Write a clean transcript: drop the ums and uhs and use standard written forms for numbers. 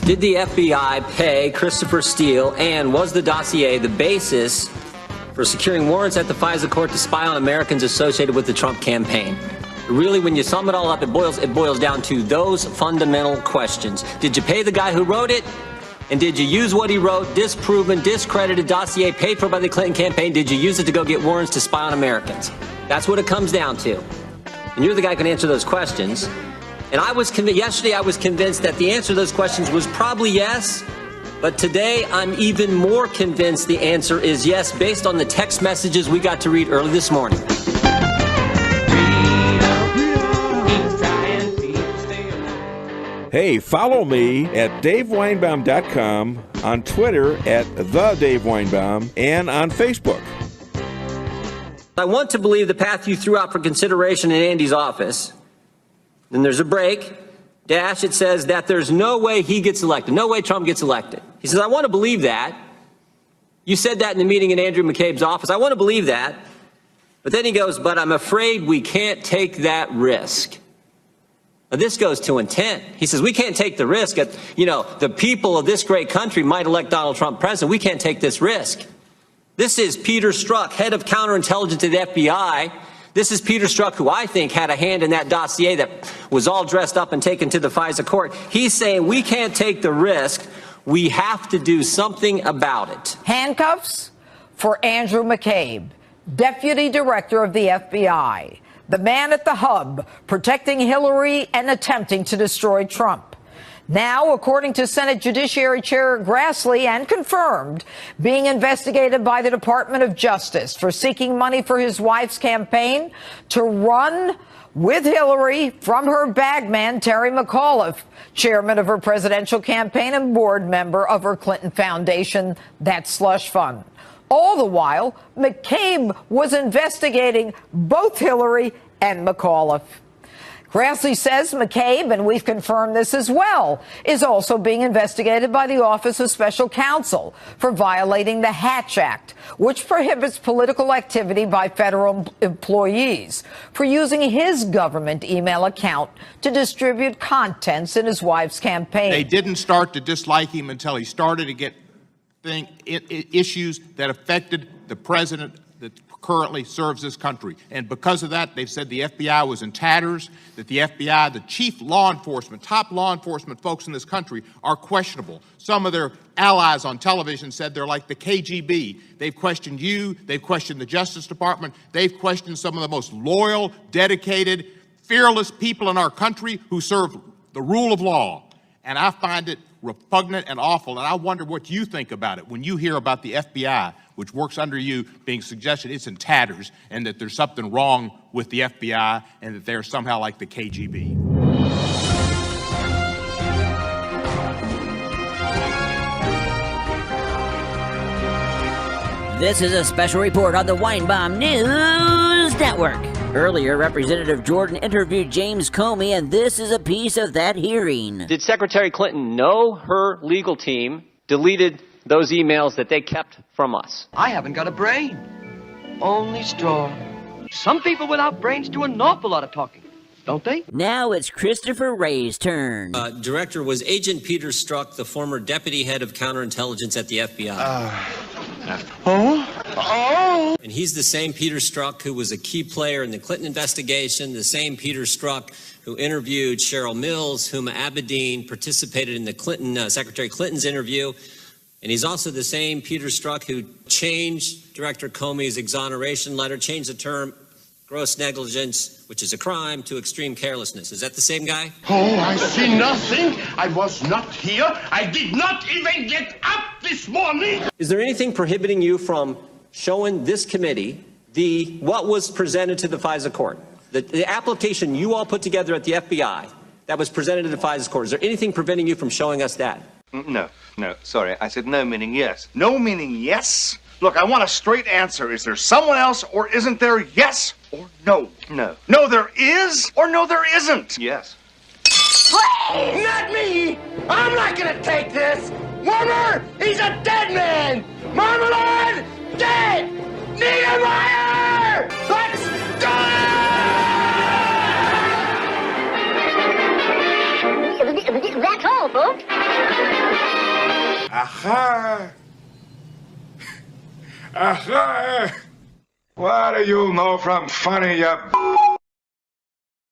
Did the FBI pay Christopher Steele, and was the dossier the basis for securing warrants at the FISA court to spy on Americans associated with the Trump campaign? Really, when you sum it all up, it boils down to those fundamental questions. Did you pay the guy who wrote it? And did you use what he wrote, disproven, discredited dossier paid for by the Clinton campaign? Did you use it to go get warrants to spy on Americans? That's what it comes down to. And you're the guy who can answer those questions. And yesterday I was convinced that the answer to those questions was probably yes. But today I'm even more convinced the answer is yes, based on the text messages we got to read early this morning. Hey, follow me at DaveWeinbaum.com, on Twitter at TheDaveWeinbaum, and on Facebook. I want to believe the path you threw out for consideration in Andy's office. Then there's a break. Dash, it says that there's no way he gets elected. No way Trump gets elected. He says, I want to believe that. You said that in the meeting in Andrew McCabe's office. I want to believe that. But then he goes, but I'm afraid we can't take that risk. Now, this goes to intent. He says, we can't take the risk. The people of this great country might elect Donald Trump president. We can't take this risk. This is Peter Strzok, head of counterintelligence at the FBI. This is Peter Strzok, who I think had a hand in that dossier that was all dressed up and taken to the FISA court. He's saying we can't take the risk. We have to do something about it. Handcuffs for Andrew McCabe, Deputy Director of the FBI. The man at the hub, protecting Hillary and attempting to destroy Trump. Now, according to Senate Judiciary Chair Grassley, and confirmed, being investigated by the Department of Justice for seeking money for his wife's campaign to run with Hillary from her bagman, Terry McAuliffe, chairman of her presidential campaign and board member of her Clinton Foundation, that slush fund. All the while, McCabe was investigating both Hillary and McAuliffe. Grassley says McCabe, and we've confirmed this as well, is also being investigated by the Office of Special Counsel for violating the Hatch Act, which prohibits political activity by federal employees, for using his government email account to distribute contents in his wife's campaign. They didn't start to dislike him until he started to get issues that affected the president that currently serves this country. And because of that, they've said the FBI was in tatters, that the FBI, the chief law enforcement, top law enforcement folks in this country are questionable. Some of their allies on television said they're like the KGB. They've questioned you, they've questioned the Justice Department, they've questioned some of the most loyal, dedicated, fearless people in our country who serve the rule of law. And I find it repugnant and awful, and I wonder what you think about it when you hear about the FBI, which works under you, being suggested it's in tatters and that there's something wrong with the FBI and that they're somehow like the KGB. This is a special report on the Weinbaum News Network. Earlier, Representative Jordan interviewed James Comey, and this is a piece of that hearing. Did Secretary Clinton know her legal team deleted those emails that they kept from us? I haven't got a brain, only straw. Some people without brains do an awful lot of talking, don't they? Now it's Christopher Wray's turn. Director, was Agent Peter Strzok the former deputy head of counterintelligence at the FBI? And he's the same Peter Strzok who was a key player in the Clinton investigation, the same Peter Strzok who interviewed Cheryl Mills, Huma Abedin, participated in the Clinton, Secretary Clinton's interview. And he's also the same Peter Strzok who changed Director Comey's exoneration letter, changed the term gross negligence, which is a crime, to extreme carelessness. Is that the same guy? Oh, I see nothing. I was not here. I did not even get up this morning. Is there anything prohibiting you from showing this committee what was presented to the FISA court? The application you all put together at the FBI that was presented to the FISA court. Is there anything preventing you from showing us that? No, sorry. I said no meaning yes. No meaning yes? Look, I want a straight answer. Is there someone else or isn't there? Yes or no? No. No, there is or no, there isn't? Yes. Please! Not me! I'm not gonna take this! Warner, he's a dead man! Marmalade, dead! Niedermeyer! Let's go! That's all, folks. Aha! Aha! What do you know from funny, you